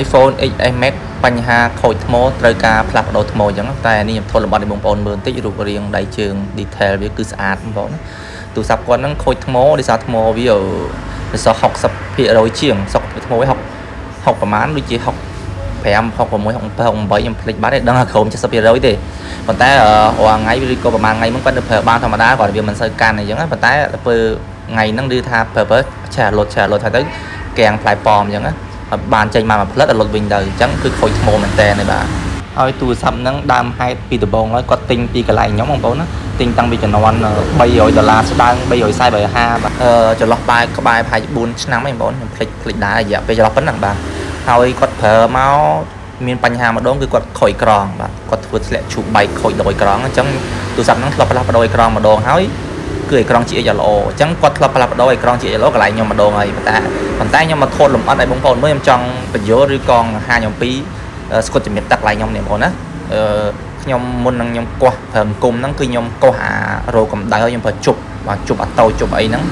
iPhone XS Max បញ្ហាខូចថ្មត្រូវការផ្លាស់ប្ដូរថ្មអញ្ចឹងតែនេះខ្ញុំធ្វើលំបាត់ឲ្យបងប្អូនមើលបន្តិចរូបរាងដៃជើង detail វាគឺស្អាតបងប្អូនណាទូរស័ព្ទគាត់ហ្នឹងខូចថ្មដោយសារថ្មវាសោះ 60% ជាងសក់ថ្មវា60ប្រហែលដូចជា65 66 67 68ខ្ញុំភ្លេចបាត់ទេដឹងថាក្រោម 70% ទេប៉ុន្តែរាល់ថ្ងៃឬក៏ប្រហែលថ្ងៃហ្នឹងគាត់នៅប្រើបានធម្មតាគាត់វាមិនសូវកាន់អញ្ចឹងប៉ុន្តែពេលថ្ងៃហ្នឹងគឺថាប្រើឆាលុតហើយទៅកៀងផ្លែប៉មអញ្ចឹងណាបានចេញមកផ្លិតឲ្យលុតវិញទៅអញ្ចឹងគឺខូចថ្មមែនតើបាទហើយទូរស័ព្ទហ្នឹងដើមហេតុពីដំបូងហើយគាត់ទិញពីកន្លែងខ្ញុំបងប្អូនណាទិញតាំងពីចំនួន$300ស្ដើង340បាទចន្លោះក្បែរប្រហែល4ឆ្នាំហ្នឹងបងប្អូនខ្ញុំភ្លេចដែររយៈពេលចន្លោះប៉ុណ្ណឹងបាទហើយគាត់ប្រើមកមានបញ្ហាម្ដងគឺគាត់ខូចក្រងបាទគាត់ធ្វើធ្លាក់ឈូកបែកខូចដោយក្រងអញ្ចឹងទូរស័ព្ទហ្នឹងធ្លាប់ផ្លាស់ប្ដូរឲ្យក្រងម្ដងហើយគឺអេក្រង់ GX ល្អអញ្ចឹងគាត់ធ្លាប់ផ្លាស់ប្ដូរអេក្រង់ GX ល្អកន្លែងខ្ញុំម្ដងហើយប៉ុន្តែខ្ញុំមកថតលំអិតឲ្យបងប្អូនមើលខ្ញុំចង់បញ្យល់ឬក៏បង្ហាញអំពីស្គុតជំរាបទឹកកន្លែងខ្ញុំនេះបងប្អូនណាខ្ញុំមុននឹងខ្ញុំកោះប្រើគុំហ្នឹងគឺខ្ញុំកោះរោកម្ដៅហើយខ្ញុំប្រើជប់បាទជប់អាតូជប់អីហ្នឹង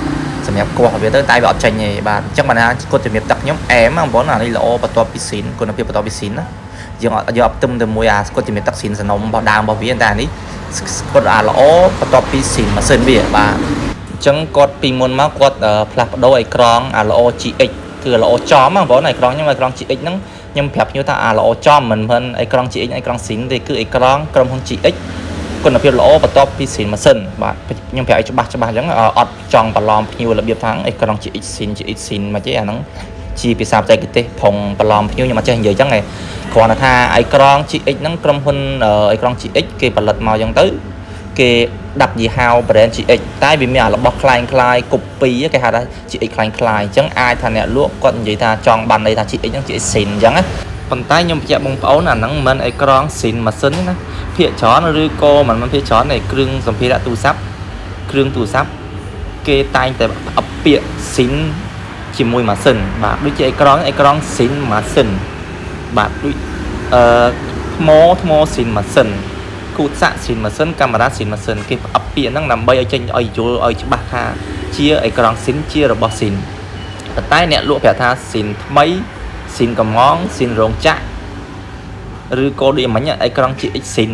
សម្រាប់កោះវាទៅតែវាអត់ចេញទេបាទអញ្ចឹងបានថាស្គុតជំរាបទឹកខ្ញុំអែមបងប្អូនអានេះល្អបន្ទាប់ពីស៊ីនគុណភាពបន្ទាប់ពីស៊ីនណាយើងអត់ផ្ទឹមទៅមួយស្គុតជំរាបទឹកស៊ីនសនំរបស់ដើមរបស់វាតែនេះស្គុតល្អបន្ទាប់ពីស៊ីនម៉ាស៊ីនវាបាទអញ្ចឹងគាត់ពីមុនមកគាត់ផ្លាស់ប្ដូរអេក្រង់ល្អ GX គឺល្អចំបងប្អូនអេក្រង់ខ្ញុំអេក្រង់ GX ហ្នឹងខ្ញុំប្រាប់ភ្ញៀវថាល្អចំមិនមែនអេក្រង់ GX អេក្រង់ស៊ីនទេគឺអេក្រង់ក្រុមហ៊ុន GX គុណភាពល្អបន្ទាប់ពីស៊ីនម៉ាស៊ីនបាទខ្ញុំប្រាប់ឲ្យច្បាស់អញ្ចឹងអត់ចង់បន្លំភ្ញៀវរបៀបថាអេក្រង់ GX ស៊ីនមកទេអាហ្នឹងជាភាសាបច្ចេកទេសផងបន្លំភ្ញៀវខ្ញុំអត់ចេះនិយាយអញ្ចឹងឯងគ្រាន់តែថាអេក្រង់ GX ហ្នឹងក្រុមហ៊ុនអេក្រង់ GX គេផលិតមកអញ្ចឹងទៅគេដាក់យីហោ brand GX តែវាមានរបស់คล้าย copy គេហៅថា GX คล้ายអញ្ចឹងអាចថាអ្នកលក់គាត់និយាយថាចង់បានន័យថា GX ហ្នឹង GX ស៊ីនអញ្ចឹងណាប៉ុន្តែខ្ញុំបញ្ជាក់បងប្អូនអាហ្នឹងមិនអេក្រង់ស៊ីនម៉ាស៊ីនណាភាគច្រើនឬក៏មិនភាគច្រើនឯគ្រឿងសម្ភារៈទូរស័ព្ទគេតែងតែផ្អឹបពាក្យស៊ីនជាមួយម៉ាស៊ីនបាទដូចជាអេក្រង់ស៊ីនម៉ាស៊ីនបាទដូចថ្មស៊ីនម៉ាស៊ីនគូតសាក់ស៊ីនម៉ាស៊ីនកាមេរ៉ាស៊ីនម៉ាស៊ីនគេផ្អឹបពាក្យហ្នឹងដើម្បីឲ្យចេញឲ្យយល់ឲ្យច្បាស់ថាជាអេក្រង់ស៊ីនជារបស់ស៊ីនប៉ុន្តែអ្នកលក់ប្រាប់ថាស៊ីនថ្មីស៊ីនកំងស៊ីនរោងចក្រឬក៏ដូចមិញអេក្រង់ GX ស៊ីន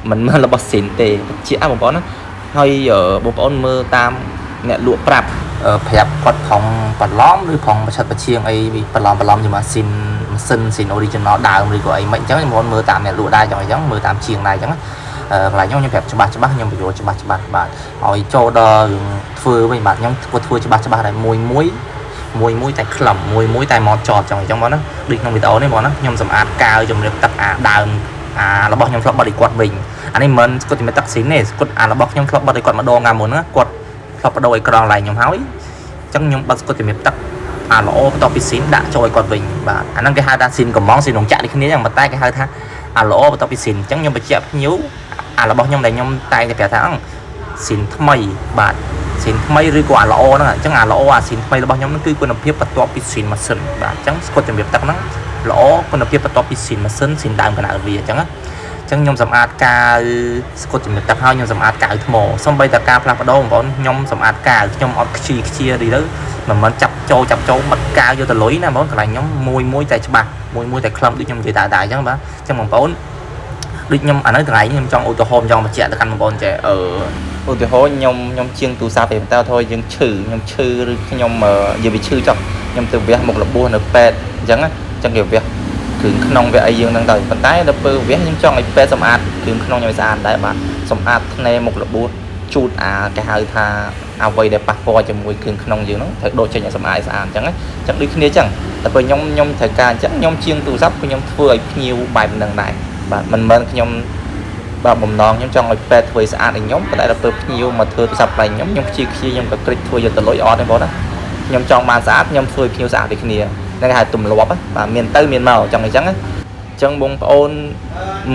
មិនមែនរបស់ស៊ីនទេជាបងប្អូនណាហើយបងប្អូនមើលតាមអ្នកលក់ប្រាប់គាត់ផងបន្លំឬផងបច្ឆិតបជាងអីបន្លំជាមួយម៉ាស៊ីន original ដើមឬក៏អីមិនអញ្ចឹងបងប្អូនមើលតាមអ្នកលក់ដែរអញ្ចឹងមើលតាមជាងដែរអញ្ចឹងកន្លែងខ្ញុំប្រាប់ច្បាស់ខ្ញុំបញ្យល់ច្បាស់បាទហើយចូលដល់រឿងធ្វើវិញបាទខ្ញុំធ្វើច្បាស់ដែរមួយតែខ្លឹមមួយតែមកចតអញ្ចឹងបងណាដូចក្នុងវីដេអូនេះបងណាខ្ញុំសម្អាតកាវជំរាបទឹកដើមរបស់ខ្ញុំធ្លាប់បត់ឲ្យគាត់វិញអានេះមិនស្គុតជំរាបទឹកស៊ីនទេស្គុតរបស់ខ្ញុំធ្លាប់បត់ឲ្យគាត់ម្ដងមុនណាគាត់ធ្លាប់បដូរអេក្រង់ឡើងខ្ញុំហើយអញ្ចឹងខ្ញុំបត់ស្គុតជំរាបទឹកល្អបន្ទាប់ពីស៊ីនដាក់ចូលឲ្យគាត់វិញបាទអាហ្នឹងគេហៅថាស៊ីនកំងស៊ីនរោងចក្រនេះគ្នាអញ្ចឹងតែគេហៅថាល្អបន្ទាប់ពីស៊ីនអញ្ចឹងខ្ញុំបញ្ជាក់ភ្ញៀវរបស់ខ្ញុំដែលខ្ញុំតែងតែប្រាប់ថាស៊ីនថ្មីបាទស៊ីនថ្មីឬក៏ល្អហ្នឹងអញ្ចឹងល្អស៊ីនថ្មីរបស់ខ្ញុំហ្នឹងគឺគុណភាពបន្ទាប់ពីស៊ីនម៉ាស៊ីនបាទអញ្ចឹងស្គុតជំរាបទឹកហ្នឹងល្អគុណភាពបន្ទាប់ពីស៊ីនម៉ាស៊ីនស៊ីនដើមកណ្ដាលវាអញ្ចឹងខ្ញុំសម្អាតកាវស្គុតជំរាបទឹកហើយខ្ញុំសម្អាតកាវថ្មសូម្បីតែការផ្លាស់ប្ដូរបងប្អូនខ្ញុំសម្អាតកាវខ្ញុំអត់ខ្ជារីទៅមិនចាប់ចូលបិទកាវយកទៅលុយណាបងកន្លែងខ្ញុំមួយតែច្បាស់មួយតែខ្លឹមដូចខ្ញុំនិយាយតែអញ្ចឹងបាទអញ្ចឹងបងប្អូនដូចខ្ញុំអានេះកន្លែងខ្ញុំចង់ឧទាហរណ៍ចង់បញ្ជាក់ទៅកាន់បងប្អូនចេះឧទាហរណ៍ខ្ញុំជាងទូរស័ព្ទទេតែthôiយើងឈឺឬខ្ញុំនិយាយវាឈឺចុះខ្ញុំទៅវះមុខរបួសនៅពេទ្យអញ្ចឹងគេវះគ្រឿងក្នុងវាអីយើងហ្នឹងទៅប៉ុន្តែដល់ពេលវះខ្ញុំចង់ឲ្យពេទ្យសម្អាតគ្រឿងក្នុងខ្ញុំឲ្យស្អាតដែរបាទសម្អាតធ្នែមុខរបួសជូតគេហៅថាអ្វីដែលប៉ះពាល់ជាមួយគ្រឿងក្នុងយើងហ្នឹងត្រូវដូរចេញឲ្យសម្អាតស្អាតអញ្ចឹងដូចគ្នាអញ្ចឹងតែពេលខ្ញុំត្រូវការអញ្ចឹងខ្ញុំជាងទូរស័ព្ទខ្ញុំធ្វើឲ្យភ្ញៀវបែបហ្នឹងដែរបាទមិនមែនខ្ញុំបាទបំណងខ្ញុំចង់ឲ្យពេទ្យធ្វើស្អាតឲ្យខ្ញុំប៉ុន្តែដល់ពេលភ្ញៀវមកធ្វើទូរស័ព្ទបែបខ្ញុំព្យាខ្ញុំក៏គ្រិចធ្វើយកទៅលុយអត់ទេបងណាខ្ញុំចង់បានស្អាតខ្ញុំធ្វើឲ្យភ្ញៀវស្អាតដូចគ្នាហ្នឹងគេហៅទម្លាប់បាទមានទៅមានមកអញ្ចឹងបងប្អូន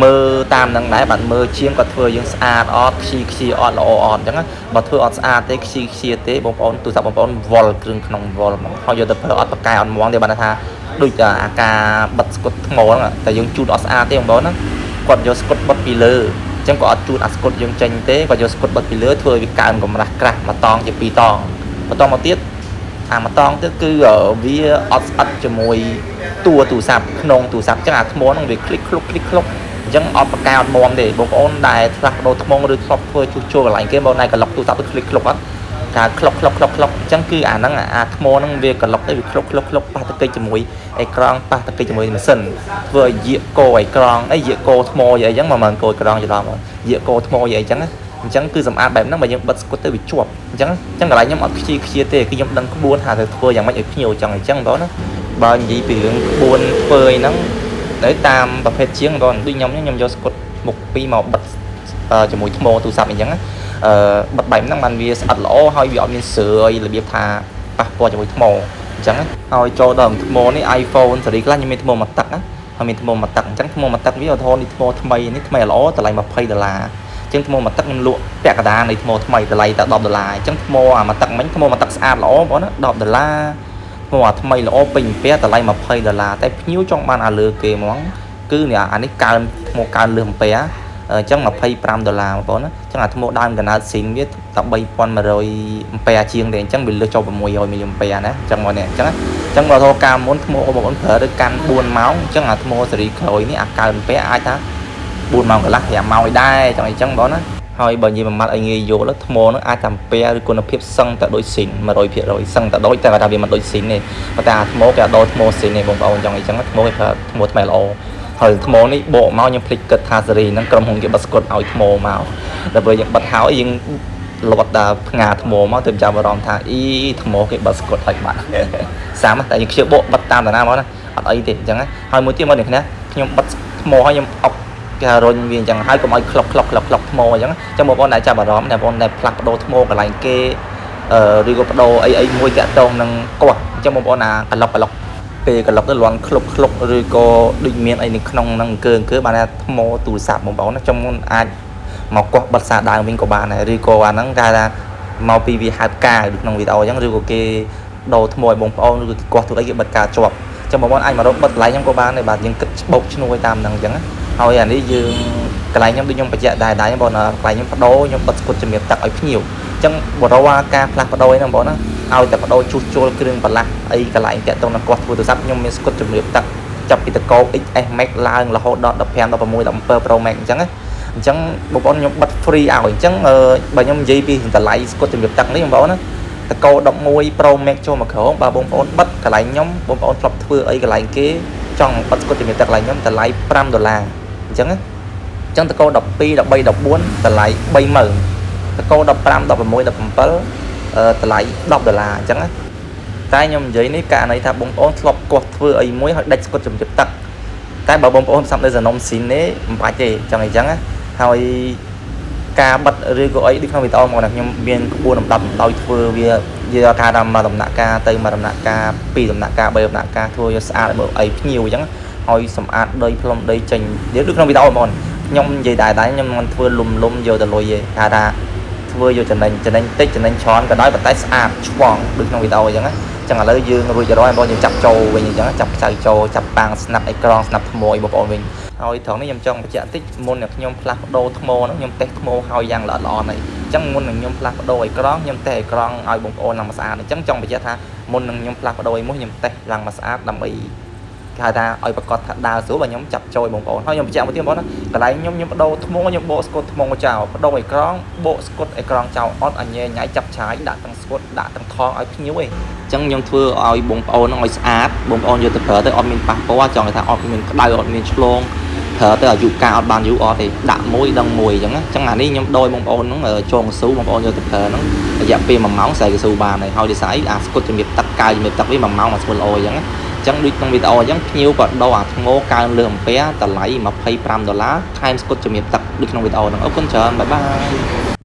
មើលតាមនឹងដែរបាទមើលជាងគាត់ធ្វើយើងស្អាតអត់ខ្ជិអត់ល្អអត់អញ្ចឹងបើធ្វើអត់ស្អាតទេខ្ជិទេបងប្អូនទូរស័ព្ទបងប្អូនវល់គ្រឿងក្នុងវល់មកហើយយកទៅប្រើអត់ប្រកែអត់ហ្មងទេបានថាដូចអាការបិទស្គុតថ្មហ្នឹងតែយើងជូតអត់ស្អាតទេបងប្អូនណាគាត់យកស្គុតបិទពីលើអញ្ចឹងក៏អត់ជូតអាស្គុតយើងចេញទេគាត់យកស្គុតបិទពីលើធ្វើឲ្យវាកើនកម្រាស់ក្រាស់មួយតង់ជា2តង់បន្តមកទៀត mà tông tức cứ ở với ớt cho mùi tua tủ sạp nông tủ sạp chắc là thmô nó về click lúc chẳng ớt bạc cao mồm để bông ôn đài lạc đồ thmô được khóc vừa chua lại cái bao này cả lọc tủ sạp click lúc á cả clock chẳng cứ nó thmô nó về cả lọc tới clock ba cây cho mùi ai con ba cây cho mùi mà sần vừa dịa cô ai con ấy dịa cô thmô vậy chẳng mà mình coi con vậy đó mà dịa cô thmô vậy chẳng cứ dầm ăn bẹp nó mà những bật có tới bị chuột chẳng là lại nhóm ở chia tê cái nhóm đang có buôn hà thực thua dạng mấy nhiều chẳng chẳng đó nó bao nhiêu bị buôn phơi nó để tam và phê chiến còn tuy nhóm do một pi màu bật cho mũi thô tụ sạp chẳng bật bẹp nó man vì sạch lỗ hơi bị ở miền sữa là biết thà qua cho mũi thô chẳng hơi cho đồng thô này iPhone rồi đi cái như miền thô mặt tắc á miền thô mặt tắc chẳng thô mặt tắc ví dụ thôi đi thô thay lỗ tại lại mà phơi là chân thô mà tắc lụa bẹt cả đá này thô mày từ lại tại đọc lại chân thô mà tắc mấy thô mà tắc xa lỗ có nó đọc là thô mày là bình bé từ lại mà phơi là tại nhiêu trong ban lừa kề món cứ nè anh ấy cao một cao lường bé chẳng mà phơi $5 có nó chẳng là thô đam gần là xin biết tập bay con mà rồi bé chiên để chẳng bị lừa cho vào mùi rồi mình bé nè chẳng mọi nè chẳng là thô cao muốn thô một con thở được can buồn máu chẳng là thô sẽ đi khởi ní cao bé ai ta buồn màu cái lắc giảm màu đây trong này chẳng đó nó thôi bởi vì mà mặt anh nghe vô nó thô nó ai làm pe rồi còn phép sân tại đôi xỉn mà đôi phía rồi sân tại đôi ta đặc biệt mặt đôi xỉn này mà ta thô cái đôi thô xỉn này bông bông trong này chẳng thô cái thô mày lộ hồi thô này bộ màu như plick cất thazari nó cầm hùng cái basket ao thô màu đặc biệt những bật háo nhưng lọt là ngà thô màu tìm chào vào đòn thà y thô cái basket lại bạn sáng tại những chiếc bộ bắt tam là nam đó ở đây thì chẳng hai mũi tiêm vào được nhé nhưng bắt thô hay nhưng rồi viên chẳng hai cũng ai clock thô chẳng trong một con này chào bảo đóm này con này plug đồ thô cả lại cái rigo đồ ấy môi kẹt đông năng quạt trong một con là lọc về cả lọc cái loạn clock rigo định miền ấy nông năng cơn cứ bạn này thô tủ sạp một bóng nó trong con ai màu quạt bật xạ đài mình của bạn này rigo nó ra màu pv 2k được nông video chẳng rigo cái đồ thô bông bóng rồi quạt tụi ấy cái bật cả chọp trong một con anh mà nó bật lại trong của bạn này bạn những kích bốc cho nuôi tam năng chẳng thôi anh đi dương cái này nhóm đi nhóm phải chạy đài đài bọn nó phải nhóm bắt đôi nhóm bật cột chìm miệng tắc ấy nhiều chẳng bỏ đâu qua ca plug bắt đôi nó bỏ nó ao tập bắt đôi chút cho cái đường bật lạc ấy cái lại cái tông nó quạt vừa từ sắp nhóm mình cột chìm miệng tắc chập bị tắc câu XS Max là hot dot đập phèn đập vào môi đập Pro Max chẳng bộ bọn nhóm bật free ảo chẳng bởi nhóm JP thì ta lại cột chìm miệng tắc đấy bỏ nó tắc câu đập môi Pro Max cho mà khổ ba bông ôn bắt cái lại nhóm bông ôn flop vừa ấy cái lại cái trong bật cột chìm miệng tắc lại nhóm ta lại $5 chẳng ta câu đọc pi đọc bay đọc buôn ta lại bay mờ ta câu đọc ram đọc vào môi đọc bấm ta lại $10 chẳng á tay nhom giấy này cả này thà bông ôn lọc quạt vừa ấy muối hoặc đánh có chấm chụp tắc tay bảo bông ôn xong bây giờ nông xin đấy phải gì chẳng này chẳng á thôi ca bật rồi có ấy đi không bị to mà nhom viên buôn đầm đầm đôi vừa vừa ca đầm mà đầm nạ ca tây mà đầm nạ ca pi đầm nạ ca bay đầm nạ ca thôi cho xa lại một ấy nhiều chẳng hồi sầm ạt đây plom đây trình nếu được không bị đau mòn nhom gì đại đại nhom thưa lùm vô từ lùi về ra thưa vô trình nên tích trình nên chọn cái nói bật tay ạt chuông được không bị đau chẳng á chẳng là lấy dương rồi cho đó em bao nhiêu chập trâu về như chẳng chập sợi trâu chập băng snap icon snap môi bộ mình hồi thường nó nhom trong cái tích môn này nhom plug đô thmo nó nhom test thmo hồi giang lọ lọ này chẳng môn này nhom plug đô icon nhom test icon ai bông ôn làm mà xa này chẳng trong bây giờ tha môn này nhom plug đô muốn nhom test làm mà xa đầm bị khai ra ơi bà con đa số và nhóm chập trôi bông ổn thôi nhưng mà chạm một tiếng đó cái này nhóm đâu thua nhóm bộ scott mong chào đôi icon bộ scott icon chào on anh nhẹ nhảy chập trái đã tăng scott đã tăng thon ở phía dưới chẳng nhóm thưa ơi bông ổn nó áp bông ổn vô từ thở tới on mình bạc qua chọn người ta on mình đai on mình luôn thở tới ở dụ cao bàn dụ on thì đạm môi đằng mùi chẳng hạn đi nhóm đôi bông ổn nó ở tròn số bông ổn vô từ thở nó giảm pin mầm máu xài cái sù bàn này thôi đi sải scott cho miệt tắc cài miệt tắc với mầm máu mà xùi ôi chẳng chẳng đi trong video chẳng nhiều còn đâu ngô cao lường bé ta lấy mà pay $5 time scott cho miệt tắc đi trong video nó ốc con chờ bye bye